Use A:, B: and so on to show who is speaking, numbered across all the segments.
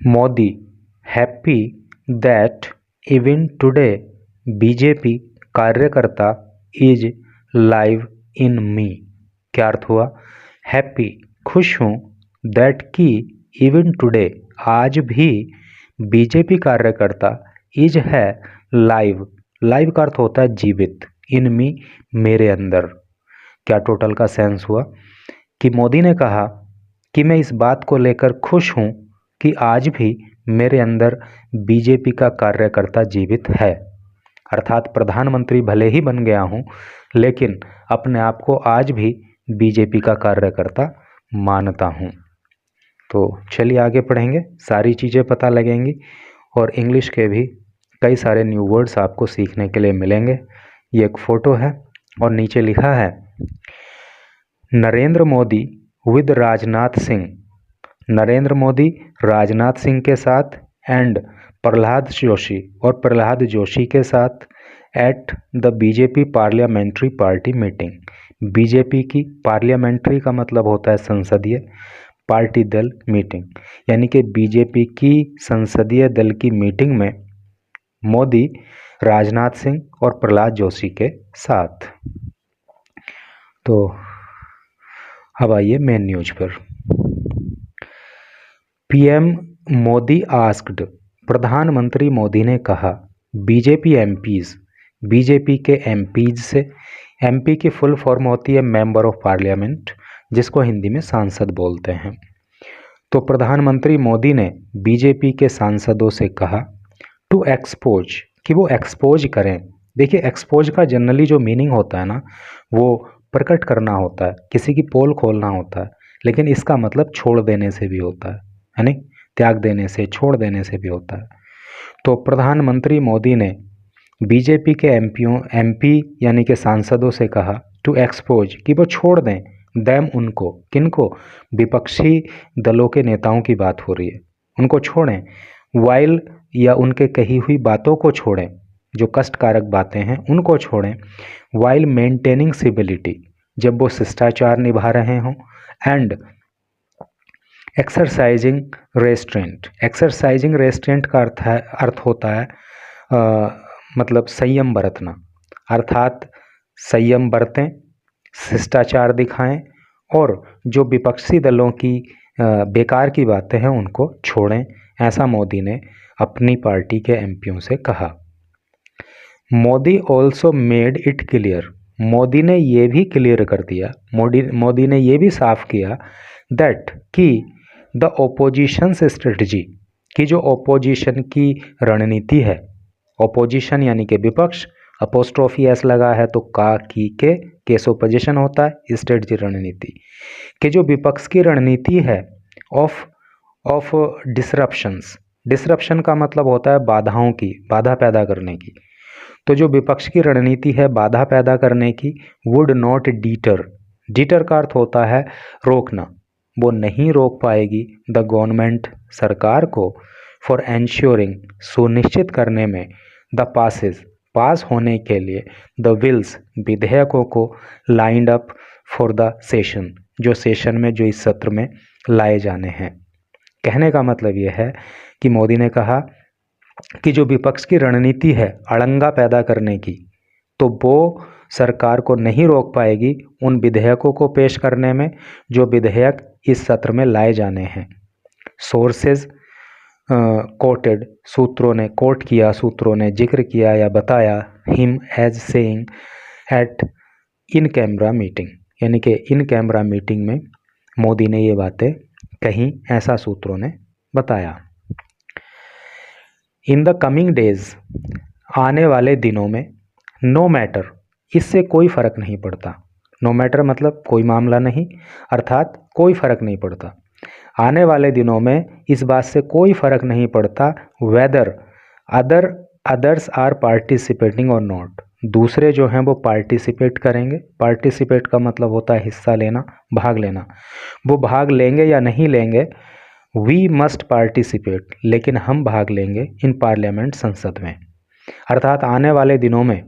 A: Modi happy that even today BJP कार्यकर्ता is live in मी। क्या अर्थ हुआ? हैप्पी खुश हूँ, दैट की इवन टुडे आज भी बीजेपी कार्यकर्ता इज है लाइव। लाइव का अर्थ होता है जीवित, इन मी मेरे अंदर। क्या टोटल का सेंस हुआ कि मोदी ने कहा कि मैं इस बात को लेकर खुश हूँ कि आज भी मेरे अंदर बीजेपी का कार्यकर्ता जीवित है। अर्थात प्रधानमंत्री भले ही बन गया हूँ, लेकिन अपने आप को आज भी बीजेपी का कार्यकर्ता मानता हूँ। तो चलिए आगे पढ़ेंगे, सारी चीज़ें पता लगेंगी और इंग्लिश के भी कई सारे न्यू वर्ड्स आपको सीखने के लिए मिलेंगे। ये एक फ़ोटो है और नीचे लिखा है नरेंद्र मोदी विद राजनाथ सिंह। नरेंद्र मोदी राजनाथ सिंह के साथ एंड प्रहलाद जोशी और प्रहलाद जोशी के साथ at the BJP parliamentary party meeting. BJP की पार्लियामेंट्री का मतलब होता है संसदीय, पार्टी दल मीटिंग, यानी कि बीजेपी की संसदीय दल की मीटिंग में मोदी राजनाथ सिंह और प्रहलाद जोशी के साथ। तो अब आइए मेन न्यूज पर। पीएम मोदी आस्क्ड, प्रधानमंत्री मोदी ने कहा बीजेपी एमपीज, बीजेपी के एमपीज से, एमपी की फुल फॉर्म होती है मेंबर ऑफ पार्लियामेंट, जिसको हिंदी में सांसद बोलते हैं। तो प्रधानमंत्री मोदी ने बीजेपी के सांसदों से कहा टू एक्सपोज, कि वो एक्सपोज करें। देखिए एक्सपोज का जनरली जो मीनिंग होता है ना, वो प्रकट करना होता है, किसी की पोल खोलना होता है, लेकिन इसका मतलब छोड़ देने से भी होता है नहीं, त्याग देने से, छोड़ देने से भी होता है। तो प्रधानमंत्री मोदी ने बीजेपी के एमपी यानी कि सांसदों से कहा टू एक्सपोज, कि वो छोड़ दें, दैम उनको, किनको? विपक्षी दलों के नेताओं की बात हो रही है, उनको छोड़ें, वाइल या उनके कही हुई बातों को छोड़ें, जो कष्टकारक बातें हैं उनको छोड़ें, वाइल मेंटेनिंग सिविलिटी, जब वो शिष्टाचार निभा रहे हों, and exercising restaurant. Exercising restaurant का अर्थ होता है मतलब संयम बरतना, अर्थात संयम बरतें, शिष्टाचार दिखाएं और जो विपक्षी दलों की बेकार की बातें हैं उनको छोड़ें, ऐसा मोदी ने अपनी पार्टी के एमपीओं से कहा। Modi also made it clear, Modi ने ये भी क्लियर कर दिया, मोदी ने ये भी साफ किया दैट कि द ओपोजिशन स्ट्रेटजी, कि जो ओपोजिशन की रणनीति है, ओपोजिशन यानी कि विपक्ष, अपोस्ट्रोफी एस लगा है तो का की के केस ओपोजिशन होता है, स्ट्रेटजी रणनीति, कि जो विपक्ष की रणनीति है ऑफ डिसरप्शंस, डिसरप्शन का मतलब होता है बाधाओं की, बाधा पैदा करने की। तो जो विपक्ष की रणनीति है बाधा पैदा करने की, वुड नॉट डीटर, डीटर का अर्थ होता है रोकना, वो नहीं रोक पाएगी द गवर्नमेंट, सरकार को, फॉर एंश्योरिंग, सुनिश्चित करने में, द पासेस, पास होने के लिए, द विल्स, विधेयकों को, lined up for the session, जो सेशन में, जो इस सत्र में लाए जाने हैं। कहने का मतलब यह है कि मोदी ने कहा कि जो विपक्ष की रणनीति है अड़ंगा पैदा करने की, तो वो सरकार को नहीं रोक पाएगी उन विधेयकों को पेश करने में जो विधेयक इस सत्र में लाए जाने हैं। सोर्सेज कोटेड, सूत्रों ने कोट किया, सूत्रों ने जिक्र किया या बताया, him as saying at in camera meeting, यानी कि इन कैमरा मीटिंग में मोदी ने ये बातें कहीं, ऐसा सूत्रों ने बताया। इन द कमिंग डेज, आने वाले दिनों में, नो मैटर, इससे कोई फर्क नहीं पड़ता, नो मैटर मतलब कोई मामला नहीं, अर्थात कोई फर्क नहीं पड़ता, आने वाले दिनों में इस बात से कोई फर्क नहीं पड़ता वेदर अदर्स आर पार्टिसिपेटिंग और नॉट, दूसरे जो हैं वो पार्टिसिपेट करेंगे, पार्टिसिपेट का मतलब होता है हिस्सा लेना, भाग लेना, वो भाग लेंगे या नहीं लेंगे, वी मस्ट पार्टिसिपेट, लेकिन हम भाग लेंगे इन पार्लियामेंट, संसद में, अर्थात आने वाले दिनों में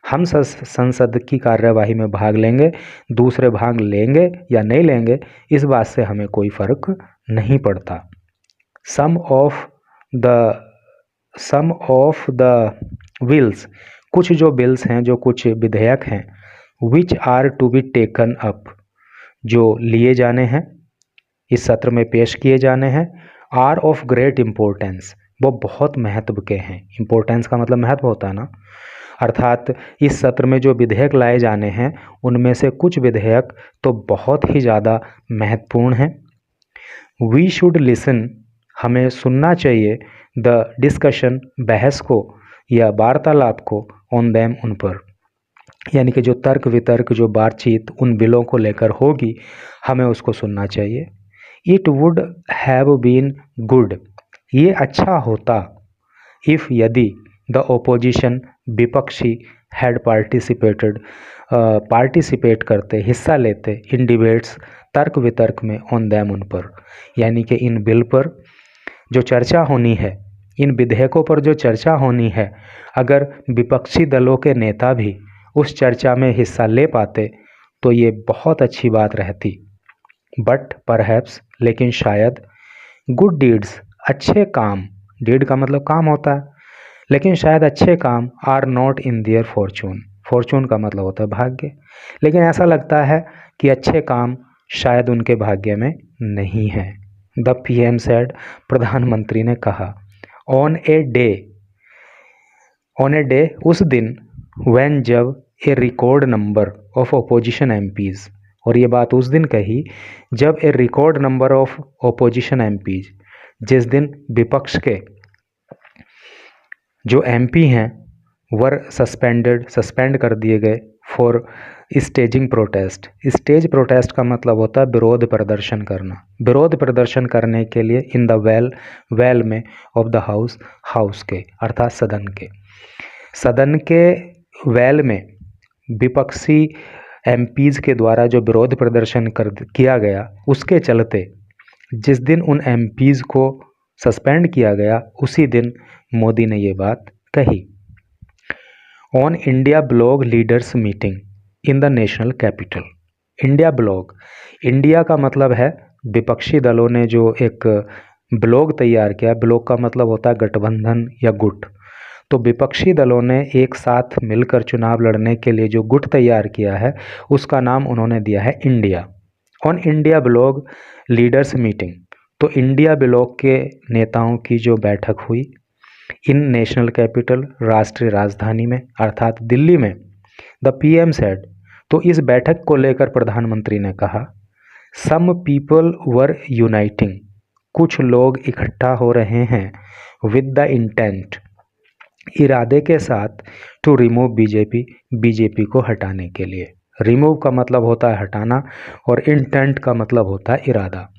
A: हम संसद की कार्यवाही में भाग लेंगे, दूसरे भाग लेंगे या नहीं लेंगे इस बात से हमें कोई फर्क नहीं पड़ता। सम ऑफ द बिल्स, कुछ जो बिल्स हैं, जो कुछ विधेयक हैं, which are to be taken up, जो लिए जाने हैं, इस सत्र में पेश किए जाने हैं, आर ऑफ ग्रेट इम्पोर्टेंस, वो बहुत महत्व के हैं। इम्पोर्टेंस का मतलब महत्व होता है ना, अर्थात इस सत्र में जो विधेयक लाए जाने हैं उनमें से कुछ विधेयक तो बहुत ही ज़्यादा महत्वपूर्ण हैं। वी शुड लिसन, हमें सुनना चाहिए, द डिस्कशन, बहस को या वार्तालाप को, ऑन दैम, उन पर, यानी कि जो तर्क वितर्क, जो बातचीत उन बिलों को लेकर होगी, हमें उसको सुनना चाहिए। It would have been good, ये अच्छा होता, इफ़, यदि, द ओपोजिशन, विपक्षी, हैड पार्टिसिपेटेड, पार्टिसिपेट करते, हिस्सा लेते, इन डिबेट्स, तर्क वितर्क में, ऑन दैम, उन पर, यानी कि इन बिल पर जो चर्चा होनी है, इन विधेयकों पर जो चर्चा होनी है, अगर विपक्षी दलों के नेता भी उस चर्चा में हिस्सा ले पाते तो ये बहुत अच्छी बात रहती। बट परहैप्स, लेकिन शायद, गुड डीड्स, अच्छे काम, डीड का मतलब काम होता है, लेकिन शायद अच्छे काम, are not in their fortune, fortune का मतलब होता है भाग्य, लेकिन ऐसा लगता है कि अच्छे काम शायद उनके भाग्य में नहीं है। द पीएम सेड, प्रधानमंत्री ने कहा, ऑन ए डे, उस दिन, व्हेन, जब, a record number of opposition MPs, और ये बात उस दिन कही जब a record number of opposition MPs, जिस दिन विपक्ष के जो एमपी हैं वर सस्पेंड कर दिए गए, for staging protest. Stage protest का मतलब होता है विरोध प्रदर्शन करना, विरोध प्रदर्शन करने के लिए, इन द वेल में, ऑफ द हाउस के, अर्थात सदन के वेल में विपक्षी एमपीज के द्वारा जो विरोध प्रदर्शन किया गया, उसके चलते जिस दिन उन एमपीज को सस्पेंड किया गया, उसी दिन मोदी ने ये बात कही। On India blog leaders meeting in the national capital. India blog, India का मतलब है विपक्षी दलों ने जो एक ब्लॉग तैयार किया, ब्लॉग का मतलब होता है गठबंधन या गुट, तो विपक्षी दलों ने एक साथ मिलकर चुनाव लड़ने के लिए जो गुट तैयार किया है, उसका नाम उन्होंने दिया है India. On India blog leaders meeting, तो इंडिया ब्लॉग के नेताओं की जो बैठक हुई, इन नेशनल कैपिटल, राष्ट्रीय राजधानी में, अर्थात दिल्ली में, द पीएम सेड, तो इस बैठक को लेकर प्रधानमंत्री ने कहा, सम पीपल वर यूनाइटिंग, कुछ लोग इकट्ठा हो रहे हैं, विद द इंटेंट, इरादे के साथ, टू रिमूव बीजेपी को हटाने के लिए। रिमूव का मतलब होता है हटाना और इंटेंट का मतलब होता है इरादा।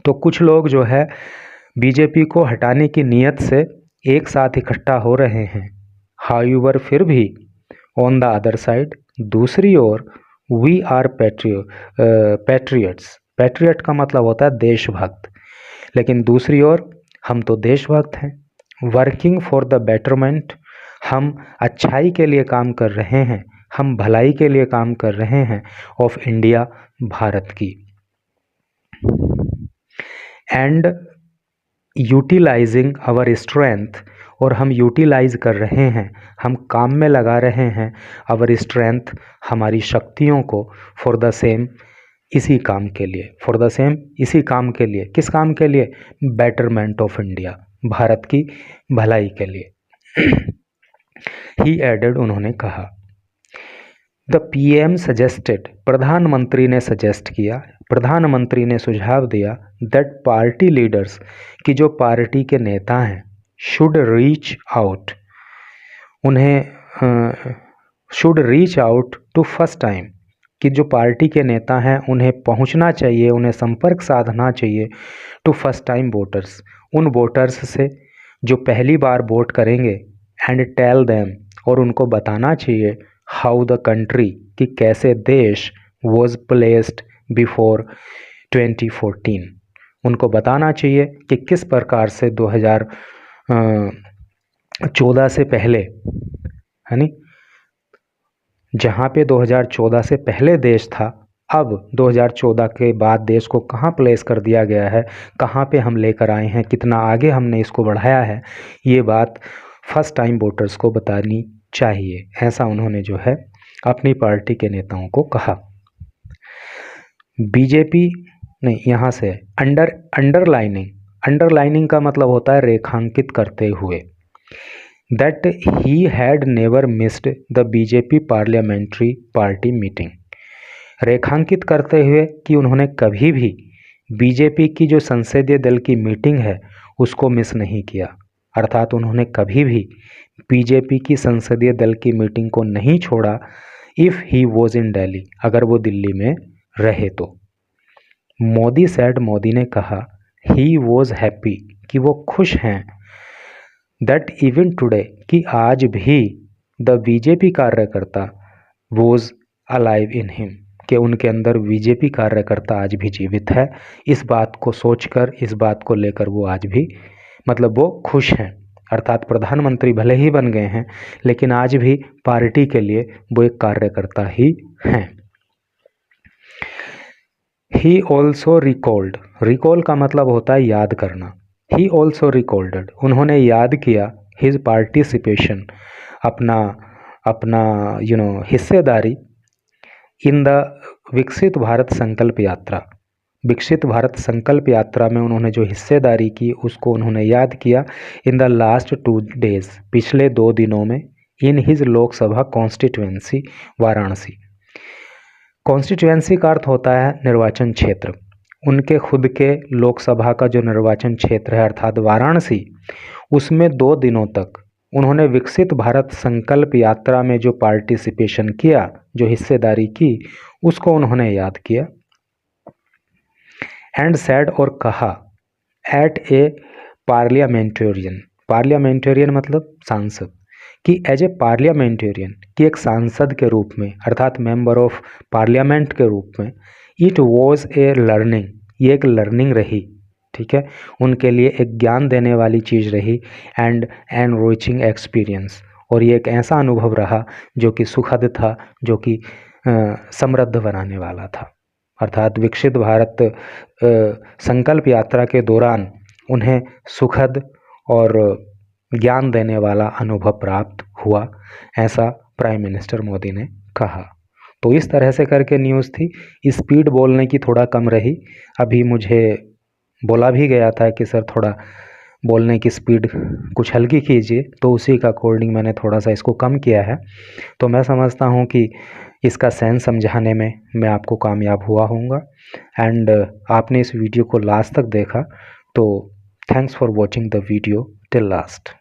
A: तो कुछ लोग जो है बीजेपी को हटाने की नीयत से एक साथ इकट्ठा हो रहे हैं। हाउएवर, फिर भी, ऑन द अदर साइड, दूसरी ओर, वी आर पैट्रियट्स, पैट्रियट का मतलब होता है देशभक्त, लेकिन दूसरी ओर हम तो देशभक्त हैं। वर्किंग फॉर द बेटरमेंट, हम अच्छाई के लिए काम कर रहे हैं, हम भलाई के लिए काम कर रहे हैं, ऑफ इंडिया, भारत की। एंड यूटिलाइजिंग आवर स्ट्रेंथ, और हम यूटिलाइज कर रहे हैं, हम काम में लगा रहे हैं, आवर स्ट्रेंथ, हमारी शक्तियों को, फॉर द सेम, इसी काम के लिए, फॉर द सेम, इसी काम के लिए, किस काम के लिए, बेटरमेंट ऑफ इंडिया, भारत की भलाई के लिए। ही एडेड, उन्होंने कहा, द पीएम सजेस्टेड, प्रधानमंत्री ने सजेस्ट किया, प्रधानमंत्री ने सुझाव दिया, दैट पार्टी लीडर्स, कि जो पार्टी के नेता हैं, शुड रीच आउट, उन्हें should reach out to first time, कि जो पार्टी के नेता हैं उन्हें पहुंचना चाहिए, उन्हें संपर्क साधना चाहिए, टू फर्स्ट टाइम वोटर्स, उन वोटर्स से जो पहली बार वोट करेंगे, एंड टेल देम, और उनको बताना चाहिए, हाउ द कंट्री, कि कैसे देश, वॉज प्लेस्ड बिफोर 2014, उनको बताना चाहिए कि किस प्रकार से 2014 से पहले, है नी, जहाँ पे 2014 से पहले देश था, अब 2014 के बाद देश को कहाँ प्लेस कर दिया गया है, कहाँ पे हम लेकर आए हैं, कितना आगे हमने इसको बढ़ाया है, ये बात फर्स्ट टाइम वोटर्स को बतानी चाहिए। ऐसा उन्होंने जो है अपनी पार्टी के नेताओं को कहा। बीजेपी नहीं, यहाँ से अंडरलाइनिंग का मतलब होता है रेखांकित करते हुए। That he had never missed the BJP parliamentary party meeting. रेखांकित करते हुए कि उन्होंने कभी भी बीजेपी की जो संसदीय दल की मीटिंग है उसको मिस नहीं किया, अर्थात उन्होंने कभी भी बीजेपी की संसदीय दल की मीटिंग को नहीं छोड़ा। If he was in Delhi, अगर वो दिल्ली में रहे तो। मोदी सेड, मोदी ने कहा, ही वॉज हैप्पी, कि वो खुश हैं। दैट इवन टुडे, कि आज भी द बीजेपी कार्यकर्ता वॉज अलाइव इन हिम, कि उनके अंदर बीजेपी कार्यकर्ता आज भी जीवित है। इस बात को सोचकर, इस बात को लेकर वो आज भी मतलब वो खुश हैं, अर्थात प्रधानमंत्री भले ही बन गए हैं लेकिन आज भी पार्टी के लिए वो एक कार्यकर्ता ही हैं। ही ऑल्सो रिकॉल्ड, रिकॉल का मतलब होता है याद करना। ही ऑल्सो रिकॉल्डेड, उन्होंने याद किया हिज पार्टिसिपेशन, अपना हिस्सेदारी इन द विकसित भारत संकल्प यात्रा, विकसित भारत संकल्प यात्रा में उन्होंने जो हिस्सेदारी की उसको उन्होंने याद किया। इन द लास्ट 2 डेज, पिछले 2 दिनों में। In his Lok Sabha constituency Varanasi, constituency का अर्थ होता है निर्वाचन क्षेत्र। उनके खुद के लोकसभा का जो निर्वाचन क्षेत्र है अर्थात वाराणसी, उसमें 2 दिनों तक उन्होंने विकसित भारत संकल्प यात्रा में जो पार्टिसिपेशन किया, जो हिस्सेदारी की, उसको उन्होंने याद किया। एंड सैड, और कहा, एट ए पार्लियामेंटेरियन, पार्लियामेंटेरियन मतलब सांसद, कि एज ए पार्लियामेंटेरियन, कि एक सांसद के रूप में अर्थात मेंबर ऑफ पार्लियामेंट के रूप में। इट वॉज ए लर्निंग, ये एक लर्निंग रही, ठीक है, उनके लिए एक ज्ञान देने वाली चीज़ रही। एंड एनरिचिंग एक्सपीरियंस, और ये एक ऐसा अनुभव रहा जो कि सुखद था, जो कि समृद्ध बनाने वाला था। अर्थात विकसित भारत संकल्प यात्रा के दौरान उन्हें सुखद और ज्ञान देने वाला अनुभव प्राप्त हुआ, ऐसा प्राइम मिनिस्टर मोदी ने कहा। तो इस तरह से करके न्यूज़ थी। स्पीड बोलने की थोड़ा कम रही, अभी मुझे बोला भी गया था कि सर थोड़ा बोलने की स्पीड कुछ हल्की कीजिए, तो उसी का अकॉर्डिंग मैंने थोड़ा सा इसको कम किया है। तो मैं समझता हूँ कि इसका सेंस समझाने में मैं आपको कामयाब हुआ होऊंगा। एंड आपने इस वीडियो को लास्ट तक देखा, तो thanks for watching the video till last.